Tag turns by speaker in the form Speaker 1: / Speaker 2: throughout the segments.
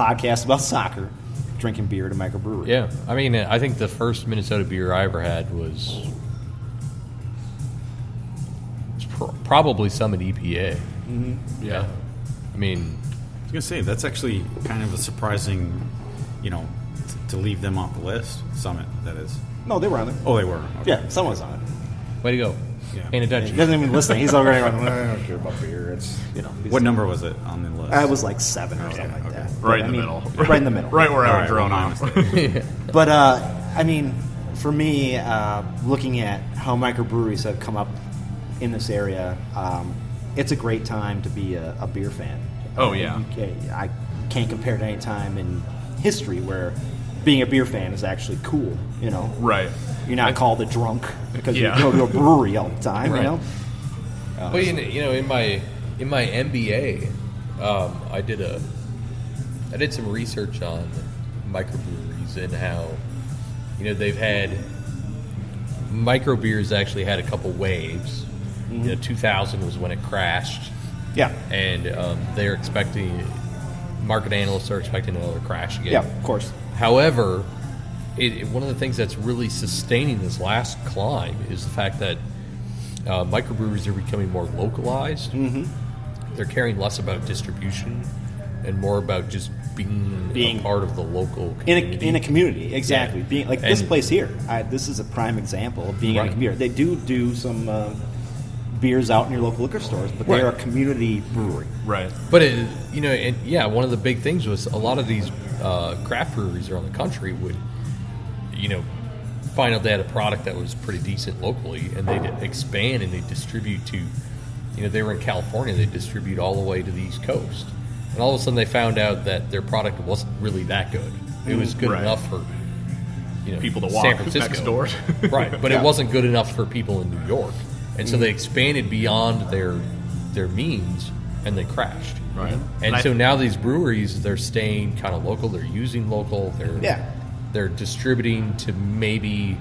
Speaker 1: podcast about soccer, drinking beer at a microbrewery.
Speaker 2: Yeah, I mean, I think the first Minnesota beer I ever had was probably Summit EPA.
Speaker 1: Mm-hmm.
Speaker 3: Yeah.
Speaker 2: I mean,
Speaker 4: I was going to say, that's actually kind of a surprising, to leave them off the list. Summit, that is.
Speaker 1: No, they were on there.
Speaker 4: Oh, they were. Okay.
Speaker 1: Yeah, someone's on it.
Speaker 2: way to go.
Speaker 4: Yeah.
Speaker 2: Paying
Speaker 1: He
Speaker 2: attention.
Speaker 1: doesn't even listen. He's already going, I don't care about beer. It's,
Speaker 4: What number was it on the list?
Speaker 1: I was like 7 or something like that.
Speaker 3: Right
Speaker 1: But,
Speaker 3: in the middle.
Speaker 1: Right in the middle.
Speaker 3: Right where I
Speaker 4: All
Speaker 3: would
Speaker 4: right,
Speaker 3: drone
Speaker 4: well,
Speaker 3: off.
Speaker 1: But, I mean, for me, looking at how microbreweries have come up in this area, it's a great time to be a beer fan.
Speaker 3: Oh, yeah.
Speaker 1: I can't compare to any time in history where being a beer fan is actually cool,
Speaker 3: Right.
Speaker 1: You're not called a drunk because
Speaker 3: Yeah.
Speaker 1: you go to a brewery all the time,
Speaker 2: Right. But in my MBA, I did some research on microbreweries and how they've had microbeers actually had a couple waves. 2000 was when it crashed,
Speaker 1: Yeah.
Speaker 2: and they're expecting market analysts are expecting another crash again.
Speaker 1: Yeah, of course.
Speaker 2: However, one of the things that's really sustaining this last climb is the fact that microbreweries are becoming more localized. Mm-hmm. They're caring less about distribution and more about just being a part of the local community.
Speaker 1: In a community, exactly.
Speaker 2: Yeah.
Speaker 1: Being like this place here. This is a prime example of being in a
Speaker 2: Right.
Speaker 1: community. They do some beers out in your local liquor stores, but they're a community brewery.
Speaker 3: Right.
Speaker 2: But one of the big things was a lot of these craft breweries around the country would, find out they had a product that was pretty decent locally, and they'd expand and they'd distribute to, they were in California, they'd distribute all the way to the East Coast, and all of a sudden they found out that their product wasn't really that good. It was good
Speaker 3: Right.
Speaker 2: enough for
Speaker 3: People to walk
Speaker 2: San Francisco.
Speaker 3: next door.
Speaker 2: Right, but it wasn't good enough for people in New York, and so they expanded beyond their means, and they crashed.
Speaker 3: Right.
Speaker 2: And so now these breweries, they're staying kind of local. They're using local. They're distributing to maybe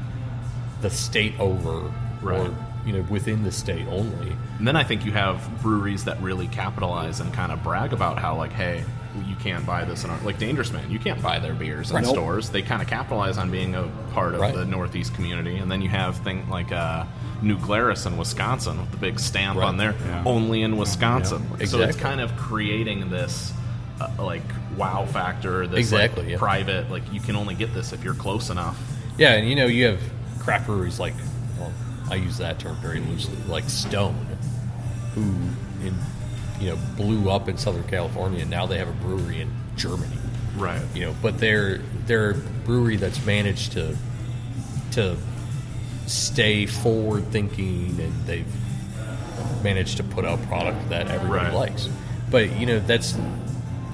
Speaker 2: the state over,
Speaker 3: Right.
Speaker 2: or within the state only.
Speaker 3: And then I think you have breweries that really capitalize and kind of brag about how, like, hey, you can't buy this in our, like Dangerous Man, you can't buy their beers in
Speaker 1: Right. Nope.
Speaker 3: stores. They kind of capitalize on being a part of
Speaker 2: Right.
Speaker 3: the Northeast community. And then you have things like New Glarus in Wisconsin with the big stamp
Speaker 2: Right.
Speaker 3: on there,
Speaker 4: Yeah.
Speaker 3: only in Wisconsin.
Speaker 2: Yeah.
Speaker 3: So it's
Speaker 2: Exactly.
Speaker 3: kind of creating this wow factor, this
Speaker 2: Exactly, yeah.
Speaker 3: private, like you can only get this if you're close enough.
Speaker 2: Yeah, and you have craft breweries like, well, I use that term very loosely, like Stone, who blew up in Southern California, and now they have a brewery in Germany.
Speaker 3: Right.
Speaker 2: But they're a brewery that's managed to stay forward thinking, and they've managed to put out product that everybody
Speaker 3: Right.
Speaker 2: likes. But that's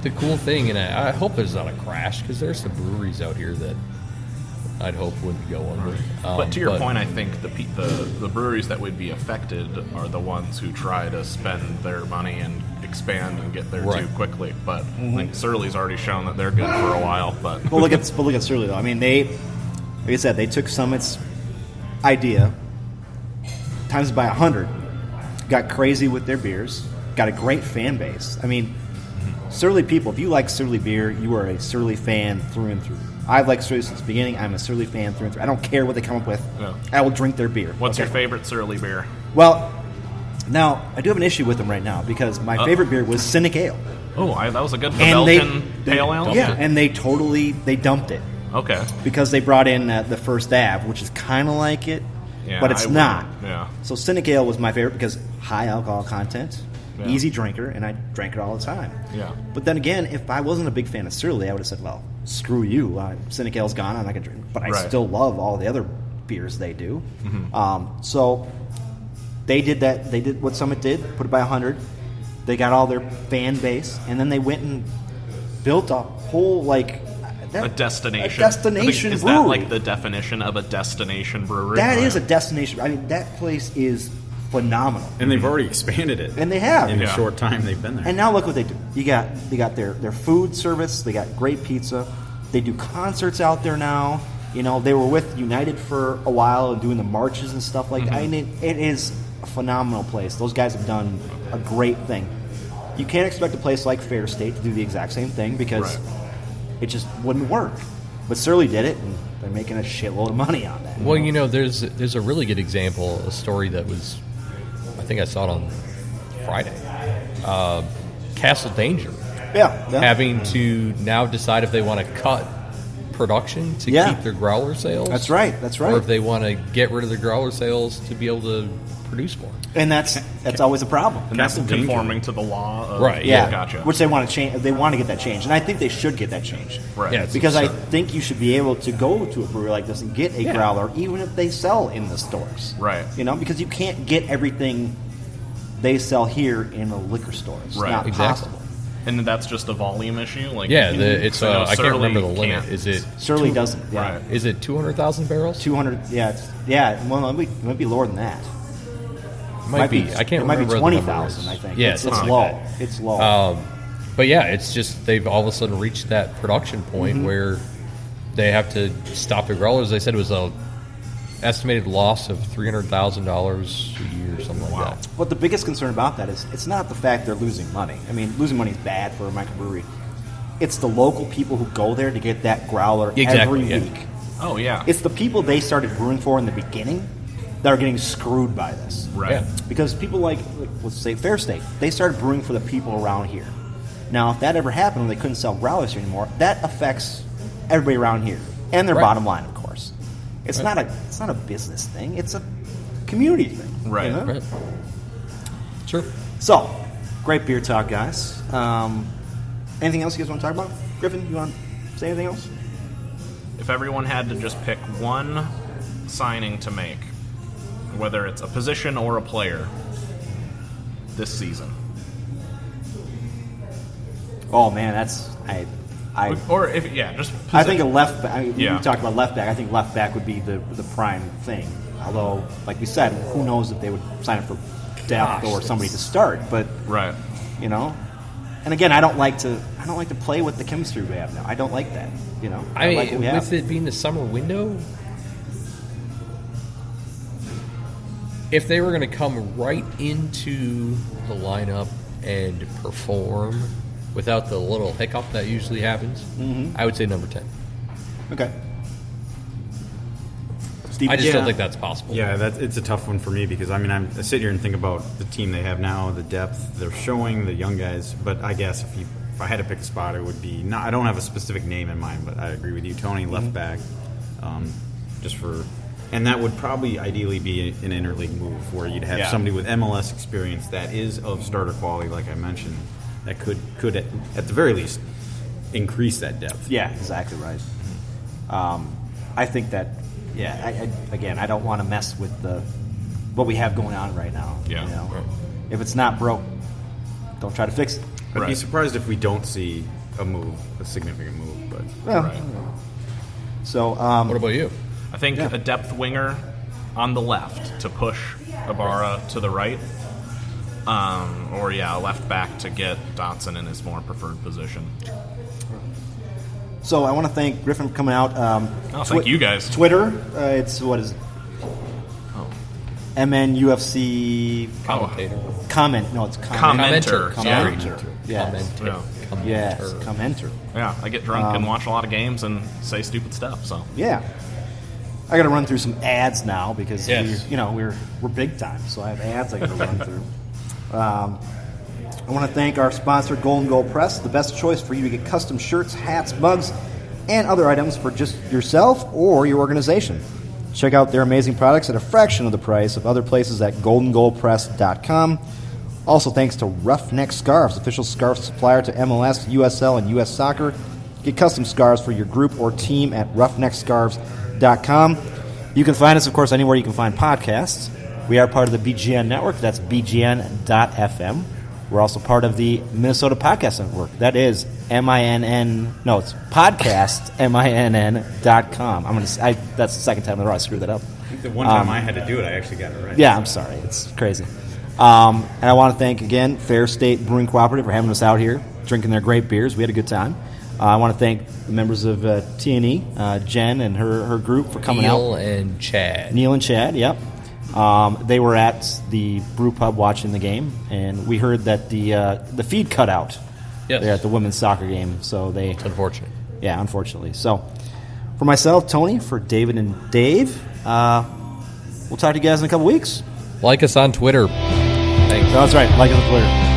Speaker 2: the cool thing, and I hope there's not a crash, because there's some breweries out here that I'd hope wouldn't go under.
Speaker 3: But to your point, I think the breweries that would be affected are the ones who try to spend their money and expand and get there
Speaker 2: Right.
Speaker 3: too quickly. But I think Surly's already shown that they're good for a while. But
Speaker 1: But look at Surly though. I mean, like I said, they took Summit's idea times it by 100, got crazy with their beers, got a great fan base. I mean, Surly people, if you like Surly beer, you are a Surly fan through and through. I've liked Surly since the beginning. I'm a Surly fan through and through. I don't care what they come up with.
Speaker 3: Yeah.
Speaker 1: I will drink their beer.
Speaker 3: what's
Speaker 1: Okay?
Speaker 3: your favorite Surly beer?
Speaker 1: Well, now I do have an issue with them right now because my favorite beer was Cynic Ale.
Speaker 3: Oh, that was a good
Speaker 1: And
Speaker 3: Belgian Pale Ale?
Speaker 1: Yeah, and they dumped it
Speaker 3: Okay.
Speaker 1: because they brought in the First Ave, which is kind of like it,
Speaker 3: Yeah,
Speaker 1: but it's
Speaker 3: I
Speaker 1: not.
Speaker 3: wouldn't- Yeah.
Speaker 1: So Cynic Ale was my favorite because high alcohol content,
Speaker 3: Yeah.
Speaker 1: easy drinker, and I drank it all the time.
Speaker 3: Yeah.
Speaker 1: But then again, if I wasn't a big fan of Surly, I would have said, well, screw you. Cynic Ale's gone, I'm not going to drink. But I
Speaker 3: Right.
Speaker 1: still love all the other beers they do. So they did that. They did what Summit did, put it by 100. They got all their fan base, and then they went and built a whole,
Speaker 3: A destination.
Speaker 1: A destination
Speaker 3: Is
Speaker 1: brewery.
Speaker 3: that like the definition of a destination brewery?
Speaker 1: That is a destination. I mean, that place is phenomenal.
Speaker 4: And they've already expanded it.
Speaker 1: And they have.
Speaker 4: In
Speaker 3: Yeah.
Speaker 4: a short time they've been there.
Speaker 1: And now look what they do. They got their food service. They got great pizza. They do concerts out there now. They were with United for a while and doing the marches and stuff like that. I mean, it is a phenomenal place. Those guys have done a great thing. You can't expect a place like Fair State to do the exact same thing because
Speaker 3: Right.
Speaker 1: It just wouldn't work. But Surly did it, and they're making a shitload of money on that.
Speaker 2: Well, there's a really good example, a story that was, I think I saw it on Friday. Castle Danger
Speaker 1: Yeah.
Speaker 2: having to now decide if they want to cut production to
Speaker 1: Yeah.
Speaker 2: keep their growler sales.
Speaker 1: That's right.
Speaker 2: Or if they want to get rid of their growler sales to be able to produce more.
Speaker 1: And that's always a problem.
Speaker 3: And that's
Speaker 4: Castle Danger.
Speaker 3: conforming to the law. Of,
Speaker 2: Right,
Speaker 1: Yeah,
Speaker 3: Gotcha.
Speaker 1: which they want to change. They want to get that changed, and I think they should get that changed.
Speaker 3: Right.
Speaker 2: Yeah, it's
Speaker 1: Because I
Speaker 2: absurd.
Speaker 1: think you should be able to go to a brewery like this and get a growler, even if they sell in the stores.
Speaker 3: Right.
Speaker 1: Because you can't get everything they sell here in a liquor store. It's
Speaker 3: Right.
Speaker 1: not
Speaker 2: Exactly.
Speaker 1: possible.
Speaker 3: And that's just a volume issue? Like,
Speaker 2: Yeah, it's
Speaker 3: I know
Speaker 2: I can't
Speaker 3: Surly
Speaker 2: remember the limit.
Speaker 3: can't.
Speaker 2: Is it
Speaker 1: Surly doesn't. Yeah.
Speaker 3: Right.
Speaker 2: is it 200,000 barrels?
Speaker 1: 200. Yeah. Well, it might be lower than that.
Speaker 2: Might be. I can't
Speaker 1: It might
Speaker 2: remember.
Speaker 1: be
Speaker 2: what the number
Speaker 1: 20,000.
Speaker 2: is.
Speaker 1: I think.
Speaker 2: Yeah,
Speaker 1: it's
Speaker 2: something
Speaker 1: low.
Speaker 2: like that.
Speaker 1: It's low.
Speaker 2: But yeah, it's just they've all of a sudden reached that production point
Speaker 1: Mm-hmm.
Speaker 2: where they have to stop their growlers. They said it was a estimated loss of $300,000 a year, or something like that.
Speaker 1: But the biggest concern about that is it's not the fact they're losing money. I mean, losing money is bad for a microbrewery. It's the local people who go there to get that growler
Speaker 2: Exactly,
Speaker 1: every
Speaker 2: yeah.
Speaker 1: week.
Speaker 3: Oh, yeah.
Speaker 1: It's the people they started brewing for in the beginning that are getting screwed by this.
Speaker 3: right.
Speaker 2: Yeah.
Speaker 1: Because people like let's say Fair State, they started brewing for the people around here. Now, if that ever happened and they couldn't sell growlers here anymore, that affects everybody around here and their
Speaker 2: Right.
Speaker 1: bottom line, of course. It's not a business thing. It's a community thing.
Speaker 3: Right.
Speaker 2: Right. Sure.
Speaker 1: So, great beer talk, guys. Anything else you guys want to talk about? Griffin, you want to say anything else?
Speaker 3: If everyone had to just pick one signing to make, whether it's a position or a player, this season,
Speaker 1: Oh man, that's
Speaker 3: or if just
Speaker 1: I think a left back.
Speaker 3: Yeah.
Speaker 1: We talked about left back. I think left back would be the prime thing. Although, like we said, who knows if they would sign up for depth or somebody to start. But
Speaker 3: right.
Speaker 1: And again, I don't like to play with the chemistry we have now. I don't like that.
Speaker 2: I mean,
Speaker 1: like what we have.
Speaker 2: with it being the summer window, if they were going to come right into the lineup and perform without the little hiccup that usually happens, I would say number 10.
Speaker 1: Okay. Steve,
Speaker 2: I just
Speaker 4: Yeah.
Speaker 2: don't think that's possible.
Speaker 4: Yeah, it's a tough one for me because I sit here and think about the team they have now, the depth they're showing, the young guys. But I guess if I had to pick a spot, it would be not. I don't have a specific name in mind, but I agree with you, Tony. Left back, and that would probably ideally be an interleague move where you'd have somebody with MLS experience that is of starter quality, like I mentioned, that could at the very least increase that depth.
Speaker 1: Yeah, exactly right. I think that. Yeah, I don't want to mess with what we have going on right now.
Speaker 3: Yeah.
Speaker 2: Right.
Speaker 1: If it's not broke, don't try to fix it.
Speaker 4: I'd be
Speaker 3: Right.
Speaker 4: surprised if we don't see a significant move. But
Speaker 1: Well,
Speaker 3: Right.
Speaker 1: So,
Speaker 2: What about you?
Speaker 3: I think a depth winger on the left to push Ibarra to the right. Or a left back to get Dotson in his more preferred position.
Speaker 1: I want to thank Griffin for coming out.
Speaker 3: Thank you guys.
Speaker 1: Twitter, it's what is it?
Speaker 3: Oh.
Speaker 1: MNUFC
Speaker 2: Commentator.
Speaker 1: comment. No, it's
Speaker 3: Commenter.
Speaker 1: Commenter.
Speaker 2: Yeah.
Speaker 1: Yes.
Speaker 3: Yeah.
Speaker 1: Yes, commenter.
Speaker 3: Yeah, I get drunk and watch a lot of games and say stupid stuff. So
Speaker 1: Yeah. I got to run through some ads now because
Speaker 2: Yes.
Speaker 1: we're big time, so I have ads I got to run through. I want to thank our sponsor, Golden Goal Press, the best choice for you to get custom shirts, hats, mugs, and other items for just yourself or your organization. Check out their amazing products at a fraction of the price of other places at goldengoalpress.com. Also, thanks to Roughneck Scarves, official scarf supplier to MLS, USL, and US Soccer. Get custom scarves for your group or team at roughneckscarves.com. You can find us, of course, anywhere you can find podcasts. We are part of the BGN network. That's bgn.fm. We're also part of the Minnesota Podcast Network. That is MINN. No, it's podcast, MINN.com. That's the second time in a row I screwed that up.
Speaker 4: I think the one time I had to do it, I actually got it right.
Speaker 1: Yeah, I'm sorry. It's crazy. And I want to thank, again, Fair State Brewing Cooperative for having us out here, drinking their great beers. We had a good time. I want to thank the members of T&E, Jen and her group for coming out.
Speaker 2: Neil and Chad.
Speaker 1: Neil and Chad, yep. They were at the brew pub watching the game, and we heard that the feed cut out
Speaker 2: Yes.
Speaker 1: there at the women's soccer game. So
Speaker 2: It's unfortunate.
Speaker 1: Yeah, unfortunately. So, for myself, Tony, for David and Dave, we'll talk to you guys in a couple weeks.
Speaker 2: Like us on Twitter. Thanks.
Speaker 1: That's right. Like us on Twitter.